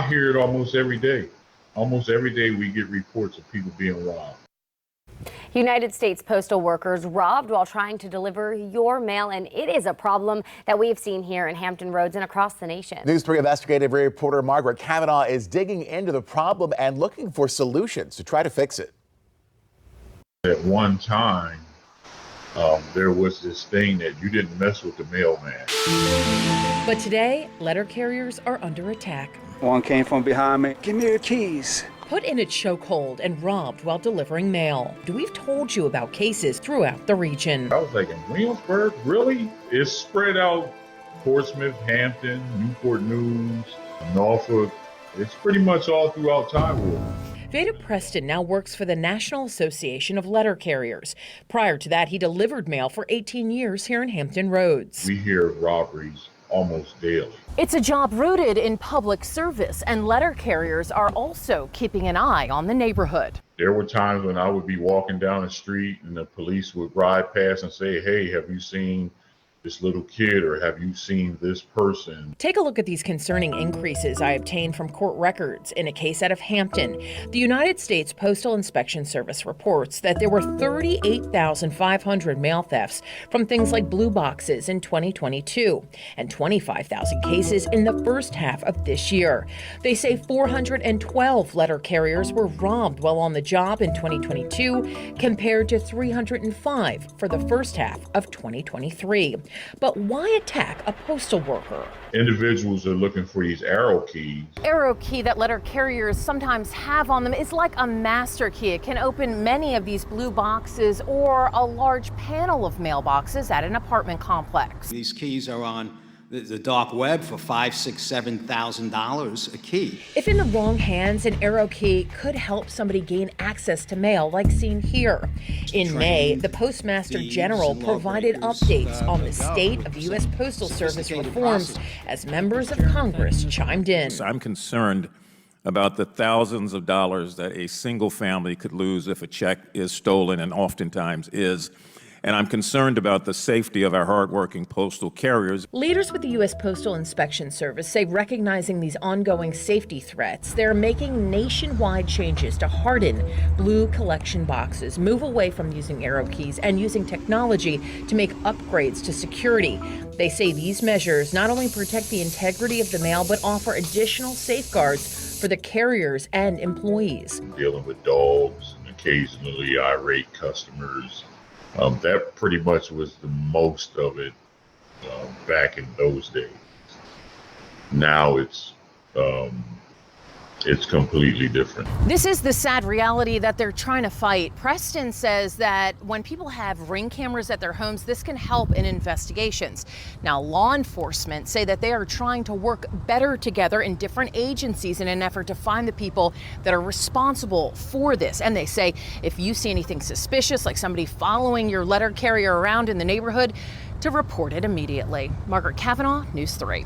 I hear it almost every day. Almost every day we get reports of people being robbed. United States postal workers robbed while trying to deliver your mail, and it is a problem that we have seen here in Hampton Roads and across the nation. News 3 investigative reporter Margaret Kavanaugh is digging into the problem and looking for solutions to try to fix it. At one time, there was this thing that you didn't mess with the mailman. But today, letter carriers are under attack. One came from behind me. Give me your keys. Put in a chokehold and robbed while delivering mail. We've told you about cases throughout the region. I was like, in Williamsburg, really? It's spread out. Portsmouth, Hampton, Newport News, Norfolk. It's pretty much all throughout Taiwan. Veda Preston now works for the National Association of Letter Carriers. Prior to that, he delivered mail for 18 years here in Hampton Roads. We hear of robberies almost daily. It's a job rooted in public service, and letter carriers are also keeping an eye on the neighborhood. There were times when I would be walking down the street and the police would ride past and say, hey, have you seen this little kid, or have you seen this person? Take a look at these concerning increases I obtained from court records in a case out of Hampton. The United States Postal Inspection Service reports that there were 38,500 mail thefts from things like blue boxes in 2022 and 25,000 cases in the first half of this year. They say 412 letter carriers were robbed while on the job in 2022 compared to 305 for the first half of 2023. But why attack a postal worker? Individuals are looking for these arrow keys. Arrow key that letter carriers sometimes have on them is like a master key. It can open many of these blue boxes or a large panel of mailboxes at an apartment complex. These keys are on the dark web for $5,000, $6,000, $7,000 a key. If in the wrong hands, an arrow key could help somebody gain access to mail, like seen here. In May, the Postmaster General provided updates on the state of U.S. Postal Service reforms as members of Congress chimed in. I'm concerned about the thousands of dollars that a single family could lose if a check is stolen, and oftentimes is. And I'm concerned about the safety of our hardworking postal carriers. Leaders with the U.S. Postal Inspection Service say recognizing these ongoing safety threats, they're making nationwide changes to harden blue collection boxes, move away from using arrow keys, and using technology to make upgrades to security. They say these measures not only protect the integrity of the mail, but offer additional safeguards for the carriers and employees. Dealing with dogs and occasionally irate customers. That pretty much was the most of it back in those days. Now it's completely different. This is the sad reality that they're trying to fight. Preston says that when people have Ring cameras at their homes, this can help in investigations. Now, law enforcement say that they are trying to work better together in different agencies in an effort to find the people that are responsible for this. And they say if you see anything suspicious, like somebody following your letter carrier around in the neighborhood, to report it immediately. Margaret Kavanaugh, News 3.